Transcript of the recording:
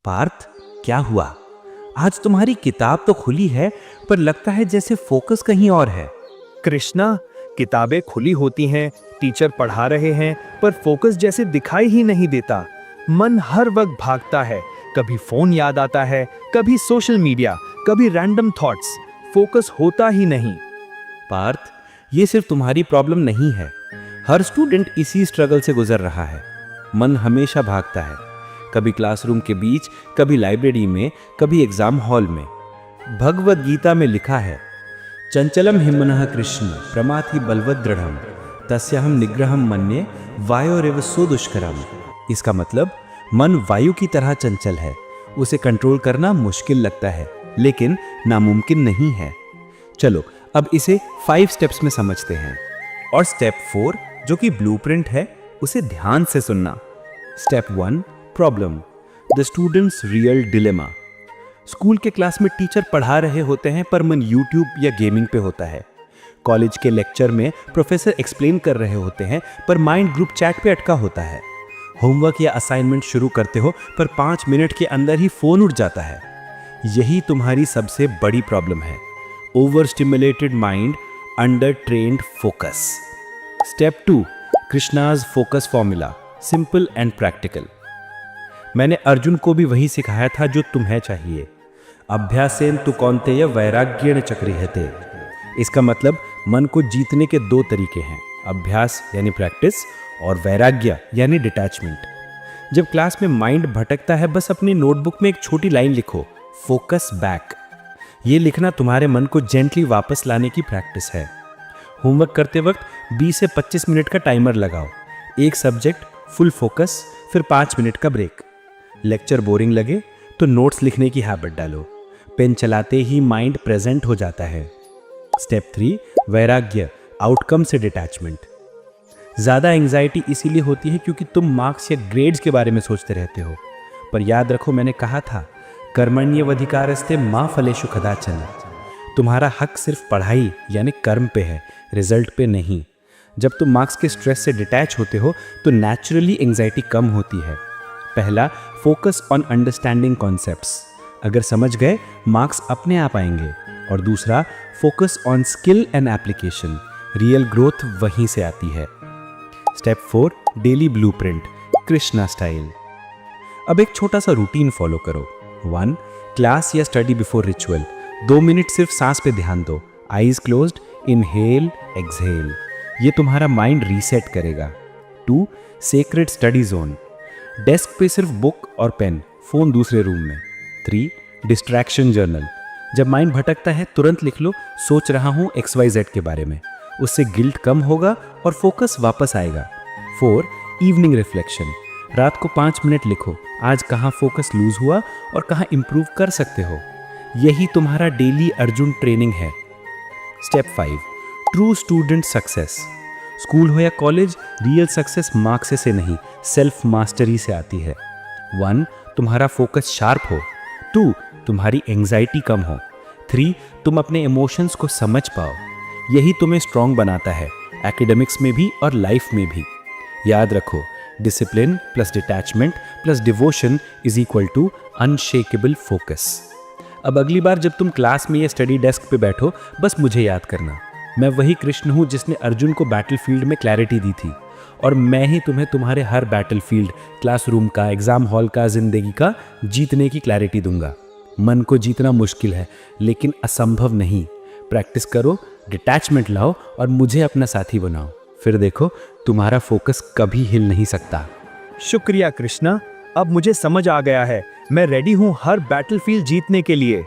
पार्थ, क्या हुआ? आज तुम्हारी किताब तो खुली है, पर लगता है जैसे फोकस कहीं और है। कृष्णा, किताबें खुली होती हैं, टीचर पढ़ा रहे हैं, पर फोकस जैसे दिखाई ही नहीं देता। मन हर वक्त भागता है, कभी फोन याद आता है, कभी सोशल मीडिया, कभी रैंडम थॉट्स। फोकस होता ही नहीं। पार्थ, ये सिर्फ तुम्हारी प्रॉब्लम नहीं है, हर स्टूडेंट इसी स्ट्रगल से गुजर रहा है। मन हमेशा भागता है, कभी क्लासरूम के बीच, कभी लाइब्रेरी में, कभी एग्जाम हॉल में। भगवद गीता में लिखा है, चंचलम हिमनः कृष्ण प्रमाथि बलवद दृढ़म तस्याहम निग्रहम मन्ये वायोरेव सुदुष्करम। इसका मतलब मन वायु की तरह चंचल है, उसे कंट्रोल करना मुश्किल लगता है, लेकिन नामुमकिन नहीं है। चलो अब इसे 5 स्टेप्स में समझते हैं। और स्टेप 4 जो कि ब्लूप्रिंट है, उसे ध्यान से सुनना। Step 1, problem, the students real dilemma. School के क्लास में टीचर पढ़ा रहे होते हैं, पर मन यूट्यूब या गेमिंग पे होता है। कॉलेज के लेक्चर में प्रोफेसर एक्सप्लेन कर रहे होते हैं, पर माइंड ग्रुप चैट पे अटका होता है। होमवर्क या असाइनमेंट शुरू करते हो, पर 5 मिनट के अंदर ही फोन उठ जाता है। यही तुम्हारी सबसे बड़ी प्रॉब्लम है, over stimulated mind, under trained focus. Step 2, Krishna's focus formula, simple and practical. मैंने अर्जुन को भी वही सिखाया था जो तुम्हें चाहिए। अभ्यासेन तु कौन्तेय वैराग्येण चक्रियते। इसका मतलब मन को जीतने के 2 तरीके हैं, अभ्यास यानी प्रैक्टिस, और वैराग्य यानी डिटैचमेंट। जब क्लास में माइंड भटकता है, बस अपनी नोटबुक में एक छोटी लाइन लिखो, फोकस बैक। ये लिखना तुम्हारे मन को जेंटली वापस लाने की प्रैक्टिस है। होमवर्क करते वक्त 20 से 25 मिनट का टाइमर लगाओ, एक सब्जेक्ट फुल फोकस, फिर 5 मिनट का ब्रेक। लेक्चर बोरिंग लगे तो नोट्स लिखने की हैबिट डालो, पेन चलाते ही माइंड प्रेजेंट हो जाता है। स्टेप 3, वैराग्य, आउटकम से डिटैचमेंट। ज़्यादा एंग्जाइटी इसीलिए होती है क्योंकि तुम मार्क्स या ग्रेड्स के बारे में सोचते रहते हो। पर याद रखो, मैंने कहा था, कर्मण्येवाधिकारस्ते मा फलेषु कदाचन। तुम्हारा हक सिर्फ पढ़ाई यानी कर्म पे है, रिजल्ट पे नहीं। जब तुम मार्क्स के स्ट्रेस से डिटैच होते हो तो नेचुरली एंग्जाइटी कम होती है। पहला, फोकस ऑन अंडरस्टैंडिंग कॉन्सेप्ट्स। अगर समझ गए, मार्क्स अपने आप आएंगे। और दूसरा, focus on skill and application. Real growth वहीं से आती है। Step 4, daily blueprint, Krishna style. अब एक छोटा सा रूटीन फॉलो करो। 1, क्लास या स्टडी बिफोर रिचुअल। 2 मिनट सिर्फ सांस पे ध्यान दो, आईज क्लोज्ड, इनहेल एक्सहेल। ये तुम्हारा माइंड रीसेट करेगा। 2, सेक्रेड स्टडी जोन। डेस्क पे सिर्फ बुक और पेन, फोन दूसरे रूम में। 3, डिस्ट्रैक्शन जर्नल। जब माइंड भटकता है, तुरंत लिख लो, सोच रहा हूँ XYZ के बारे में। उससे गिल्ट कम होगा और फोकस वापस आएगा। 4, इवनिंग रिफ्लेक्शन। रात को 5 मिनट लिखो, आज कहाँ फोकस लूज हुआ और कहाँ इंप्रूव कर सकते हो। यही तुम्हारा डेली अर्जुन ट्रेनिंग है। Step 5, true student success. School हो या कॉलेज, रियल सक्सेस मार्क्स से नहीं, सेल्फ मास्टरी से आती है। 1, तुम्हारा फोकस शार्प हो। 2, तुम्हारी एंग्जाइटी कम हो। 3, तुम अपने इमोशंस को समझ पाओ। यही तुम्हें स्ट्रांग बनाता है, एकेडमिक्स में भी और लाइफ में भी। याद रखो, discipline plus detachment plus devotion is equal to unshakeable focus. अब अगली बार जब तुम क्लास में या स्टडी डेस्क पे बैठो, बस मुझे याद करना, मैं वही कृष्ण हूँ जिसने अर्जुन को बैटलफील्ड में क्लैरिटी दी थी, और मैं ही तुम्हें तुम्हारे हर बैटलफील्ड, क्लासरूम का, एग्जाम हॉल का, जिंदगी का जीतने की क्लैरिटी दूंगा। मन को जीतना मुश्किल है, लेकिन असंभव नहीं। प्रैक्टिस करो, डिटैचमेंट लाओ और मुझे अपना साथी बनाओ, फिर देखो तुम्हारा फोकस कभी हिल नहीं सकता। शुक्रिया कृष्णा, अब मुझे समझ आ गया है। मैं रेडी हूँ हर बैटलफील्ड जीतने के लिए।